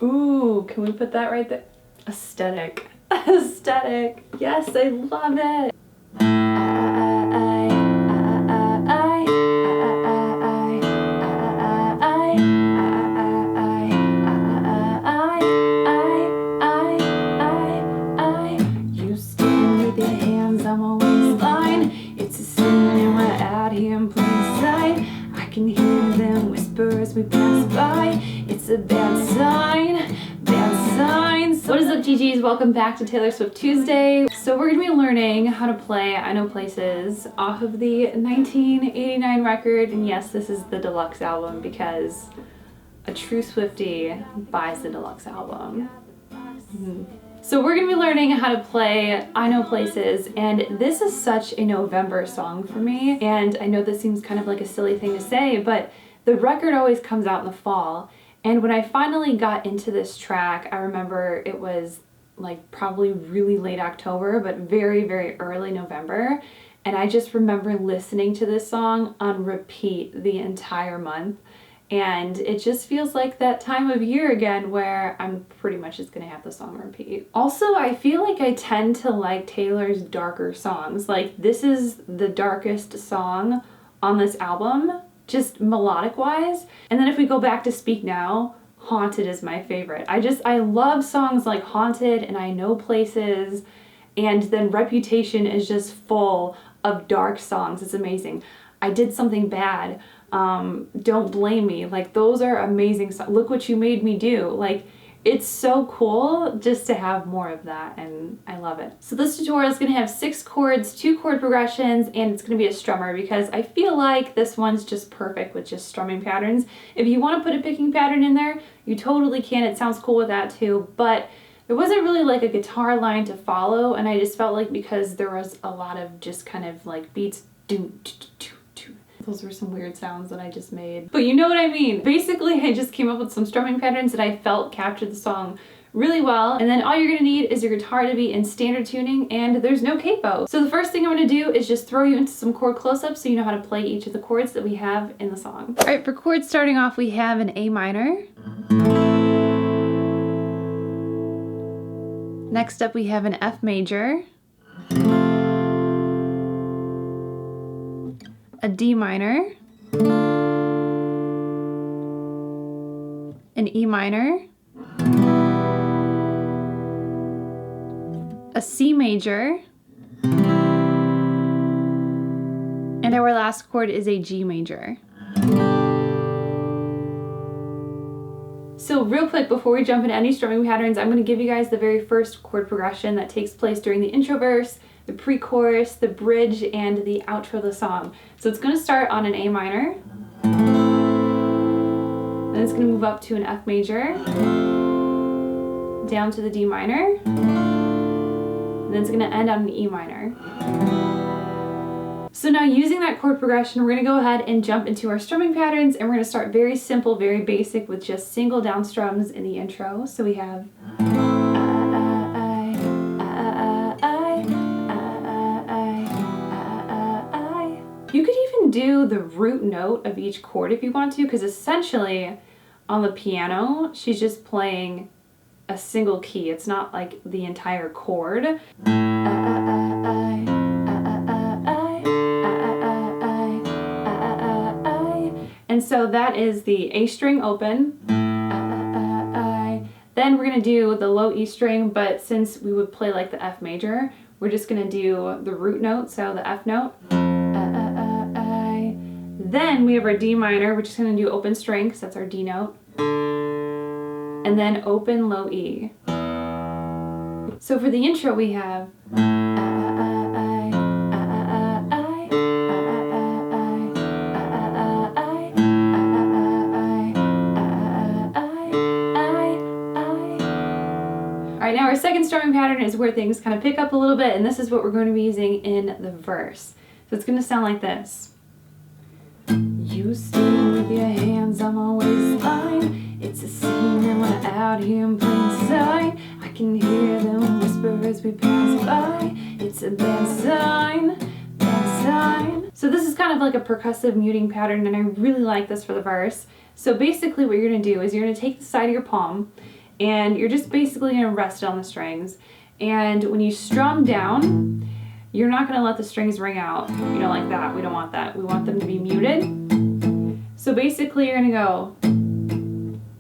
Ooh, can we put that right there? Aesthetic. Aesthetic. Yes, I love it. You stand with your hands on my waistline. It's a sin and we're out here in plain sight. I can hear them whisper as we pass by. It's a bad sign, bad sign. What is up, GGs? Welcome back to Taylor Swift Tuesday. So we're gonna be learning how to play I Know Places off of the 1989 record. And yes, this is the deluxe album because a true Swiftie buys the deluxe album. So we're gonna be learning how to play I Know Places, and this is such a November song for me. And I know this seems kind of like a silly thing to say, but the record always comes out in the fall. And when I finally got into this track, I remember it was like probably really late October, but very, very early November. And I just remember listening to this song on repeat the entire month. And it just feels like that time of year again where I'm pretty much just gonna have the song repeat. Also, I feel like I tend to like Taylor's darker songs. Like, this is the darkest song on this album, just melodic wise. And then if we go back to Speak Now, Haunted is my favorite. I love songs like Haunted and I Know Places, and then Reputation is just full of dark songs. It's amazing. I Did Something Bad, Don't Blame Me, like those are amazing songs. Look What You Made Me Do, like it's so cool just to have more of that, and I love it. So this tutorial is going to have 6 chords, 2 chord progressions, and it's going to be a strummer because I feel like this one's just perfect with just strumming patterns. If you want to put a picking pattern in there, you totally can. It sounds cool with that too, but there wasn't really like a guitar line to follow, and I just felt like because there was a lot of just kind of like beats, those were some weird sounds that I just made. But you know what I mean. Basically, I just came up with some strumming patterns that I felt captured the song really well. And then all you're gonna need is your guitar to be in standard tuning, and there's no capo. So the first thing I'm gonna do is just throw you into some chord close-ups so you know how to play each of the chords that we have in the song. All right, for chords starting off, we have an A minor. Next up, we have an F major. A D minor, an E minor, a C major, and our last chord is a G major. So real quick, before we jump into any strumming patterns, I'm going to give you guys the very first chord progression that takes place during the intro verse, the pre-chorus, the bridge, and the outro of the song. So it's going to start on an A minor, then it's going to move up to an F major, down to the D minor, and then it's going to end on an E minor. So now using that chord progression, we're going to go ahead and jump into our strumming patterns, and we're going to start very simple, very basic with just single down strums in the intro. So we have you could even do the root note of each chord if you want to, because essentially on the piano, she's just playing a single key. It's not like the entire chord. And so that is the A string open. Then we're going to do the low E string, but since we would play like the F major, we're just going to do the root note, so the F note. Then we have our D minor, which is going to do open string, because that's our D note. And then open low E. So for the intro we have Alright, now our second strumming pattern is where things kind of pick up a little bit, and this is what we're going to be using in the verse. So it's going to sound like this. You stand with your hands on my waistline. It's a scene and we're out here in plain sight. I can hear them whisper as we pass by. It's a bad sign, bad sign. So this is kind of like a percussive muting pattern, and I really like this for the verse. So basically what you're going to do is you're going to take the side of your palm and you're just basically going to rest it on the strings. And when you strum down, you're not going to let the strings ring out. You don't like that. We don't want that. We want them to be muted. So basically you're going to go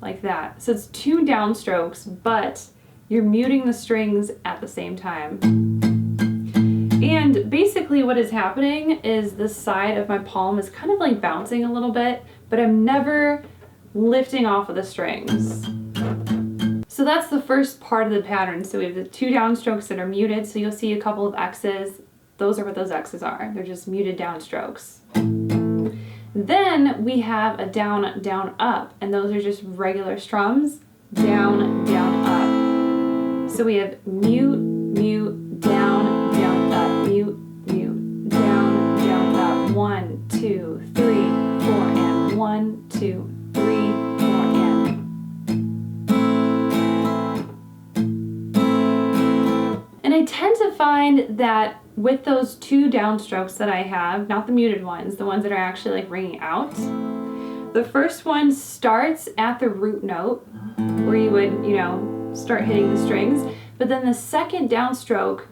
like that. So it's 2 downstrokes, but you're muting the strings at the same time. And basically what is happening is the side of my palm is kind of like bouncing a little bit, but I'm never lifting off of the strings. So that's the first part of the pattern. So we have the 2 downstrokes that are muted, so you'll see a couple of X's. Those are what those X's are. They're just muted downstrokes. Then we have a down, down, up, and those are just regular strums. Down, down, up. So we have mute, mute, down, down, up, mute, mute, down, down, up. 1, 2, 3, 4, and 1, 2, 3, 4, and. And I tend to find that with those 2 downstrokes that I have, not the muted ones, the ones that are actually like ringing out, the first one starts at the root note where you would, you know, start hitting the strings, but then the second downstroke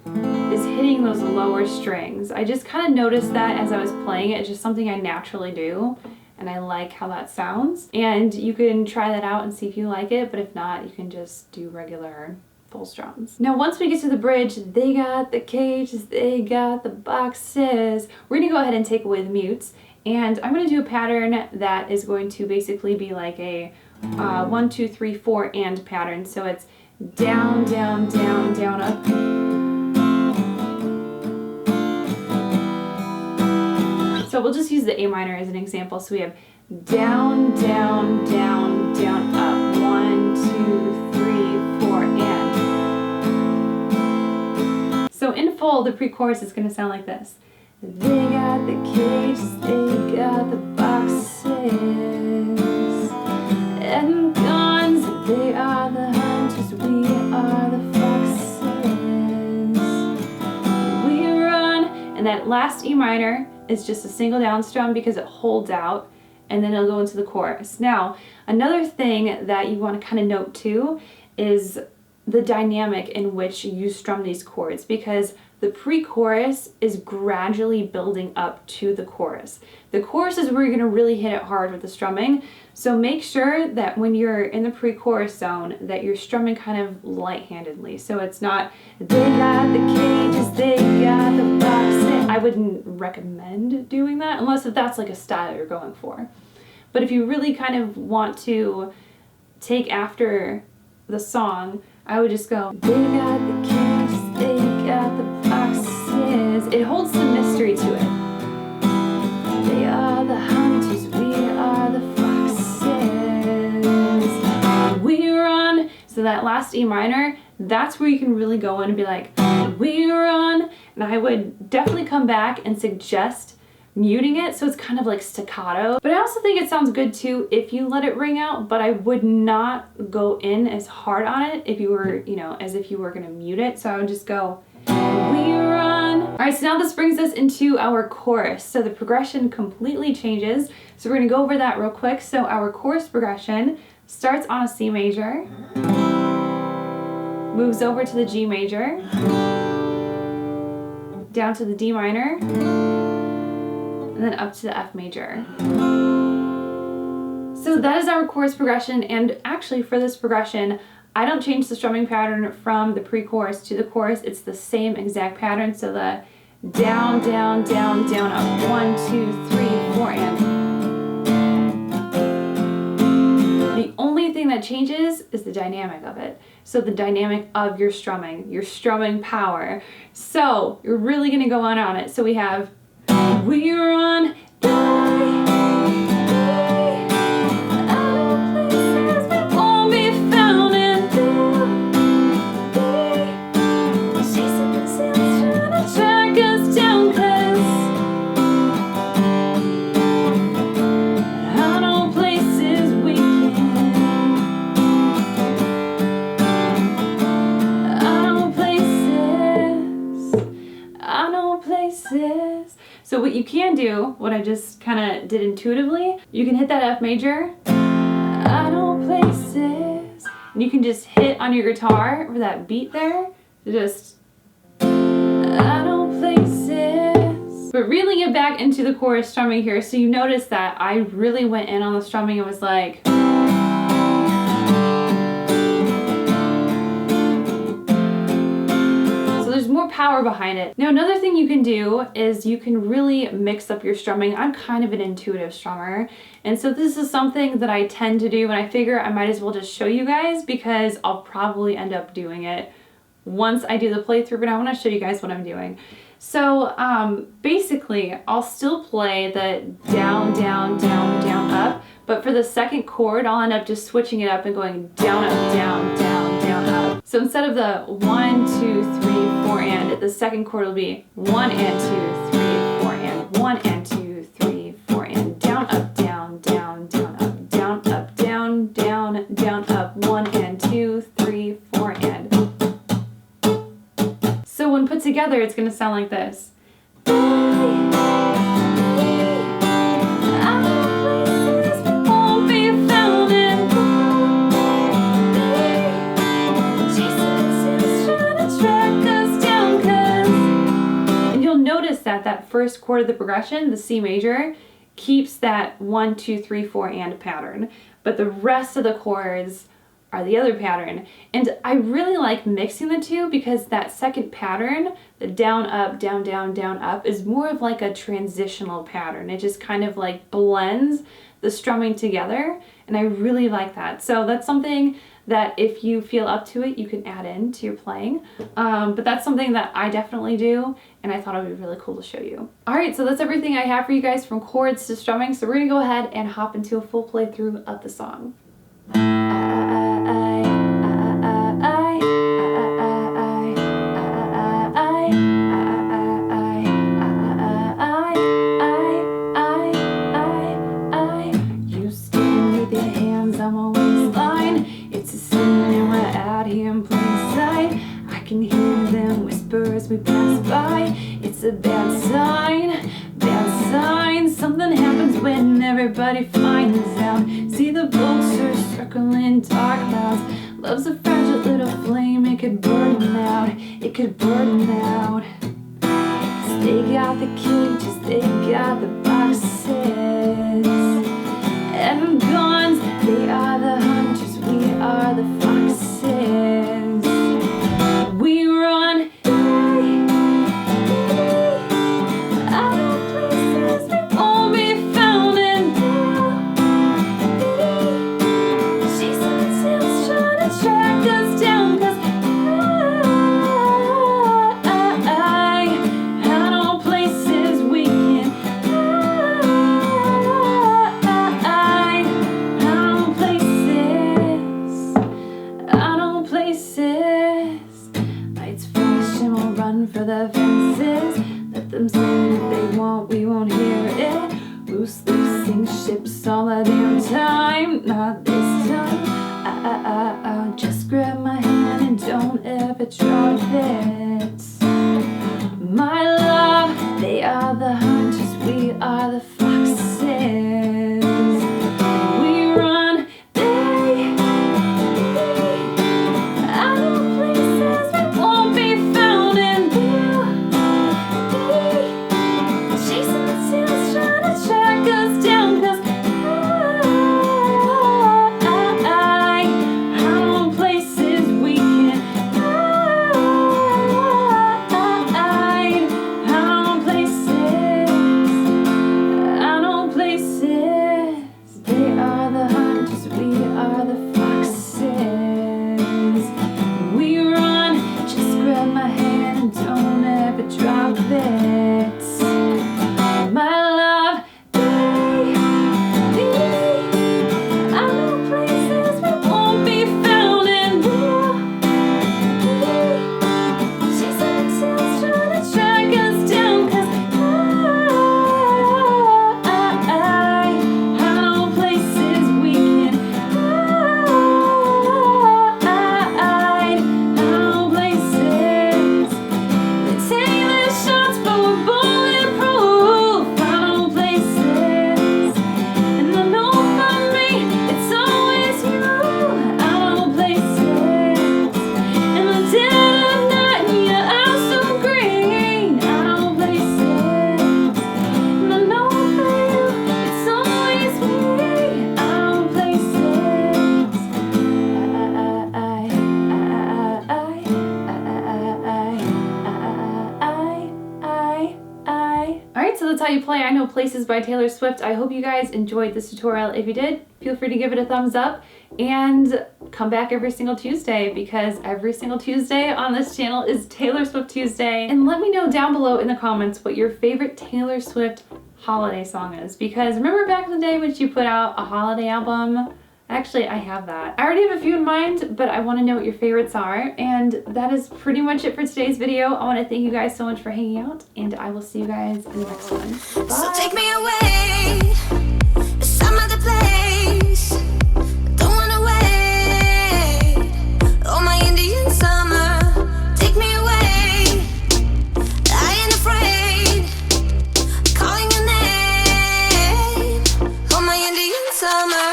is hitting those lower strings. I just kind of noticed that as I was playing it. It's just something I naturally do, and I like how that sounds. And you can try that out and see if you like it, but if not, you can just do regular full strums. Now once we get to the bridge, they got the cages, they got the boxes, we're gonna go ahead and take away the mutes, and I'm gonna do a pattern that is going to basically be like a 1, 2, 3, 4 and pattern. So it's down, down, down, down, up. So we'll just use the A minor as an example. So we have down, down, down, down, up. 1, 2, 3, 4, and. So in full, the pre-chorus is going to sound like this. They got the cages, they got the boxes, and guns, they are the hunters, we are the foxes. We run, and that last E minor is just a single down strum because it holds out, and then it'll go into the chorus. Now, another thing that you want to kind of note too is the dynamic in which you strum these chords, because the pre-chorus is gradually building up to the chorus. The chorus is where you're going to really hit it hard with the strumming, so make sure that when you're in the pre-chorus zone that you're strumming kind of light-handedly. So it's not, they got the cages, they got the boxes. I wouldn't recommend doing that unless if that's like a style you're going for. But if you really kind of want to take after the song, I would just go, they got the cages, they got the boxes. It holds some mystery to it. They are the hunters, we are the foxes. We run. So that last E minor, that's where you can really go in and be like, we run. And I would definitely come back and suggest muting it so it's kind of like staccato. But I also think it sounds good too if you let it ring out, but I would not go in as hard on it if you were, you know, as if you were gonna mute it. So I would just go, we run. All right, so now this brings us into our chorus. So the progression completely changes. So we're gonna go over that real quick. So our chorus progression starts on a C major, moves over to the G major, down to the D minor, and then up to the F major. So that is our chorus progression, and actually for this progression, I don't change the strumming pattern from the pre-chorus to the chorus. It's the same exact pattern, so the down, down, down, down, up, 1, 2, 3, 4, and. The only thing that changes is the dynamic of it. So the dynamic of your strumming power. So you're really gonna go on it. So we have, we run, other places we won't be found, and chasing the sails trying to track us down, 'cause I know places we can, I know places. So what you can do, what I just kind of did intuitively, you can hit that F major. I know places And you can just hit on your guitar for that beat there. Just, I know places. But reeling it back into the chorus strumming here, so you notice that I really went in on the strumming and was like, there's more power behind it. Now another thing you can do is you can really mix up your strumming. I'm kind of an intuitive strummer, and so this is something that I tend to do, and I figure I might as well just show you guys because I'll probably end up doing it once I do the playthrough, but I want to show you guys what I'm doing. So basically I'll still play the down, down, down, down, up, but for the second chord I'll end up just switching it up and going down, up, down, down, down, up. So instead of the 1, 2, 3, 4 and, the second chord will be 1 and 2, 3, 4 and, 1 and 2, 3, 4 and, down, up, down, down, down, up, down, up, down, down, down, up, 1 and 2, 3, 4 and. So when put together, it's going to sound like this. That first chord of the progression, the C major, keeps that 1, 2, 3, 4 and pattern, but the rest of the chords are the other pattern. And I really like mixing the two because that second pattern, the down, up, down, down, down, up, is more of like a transitional pattern. It just kind of like blends the strumming together, and I really like that. So that's something that if you feel up to it, you can add in to your playing. But that's something that I definitely do, and I thought it would be really cool to show you. All right, so that's everything I have for you guys from chords to strumming. So we're gonna go ahead and hop into a full playthrough of the song. You stand with your hands on my waistline. It's a sin right out here in plain sight. I can hear them whisper as we pass by. It's a bad sign, bad sign. Something happens when everybody finds out. See the bolts are circling dark clouds. Love's a fragile little flame, it could burn them out. It could burn them out. 'Cause they got the cages, they got the boxes and guns. They are the hunters, we are the foxes. We run out of places we won't be found, and chasing the tails, trying to track us down. 'Cause I know places we can hide. I know places. Lights flash and we'll run for the fences. Let them say what they want, we won't hear it. Loose lips sink ships all the damn time. Not this time. Just grab my hand and don't ever drop it. My love, they are the hunters, we are the foxes. We run, out of places we won't be found, and chasing the tails, trying to track us down. 'Cause I know places we can hide. I know places. play I Know Places by Taylor Swift. I hope you guys enjoyed this tutorial. If you did, feel free to give it a thumbs up and come back every single Tuesday, because every single Tuesday on this channel is Taylor Swift Tuesday. And let me know down below in the comments what your favorite Taylor Swift holiday song is, because remember back in the day when she put out a holiday album? Actually, I have that. I already have a few in mind, but I want to know what your favorites are. And that is pretty much it for today's video. I want to thank you guys so much for hanging out, and I will see you guys in the next one. Bye. So take me away to some other place. I don't wanna wait. Oh, my Indian summer, take me away. I ain't afraid, calling your name. Oh, my Indian summer.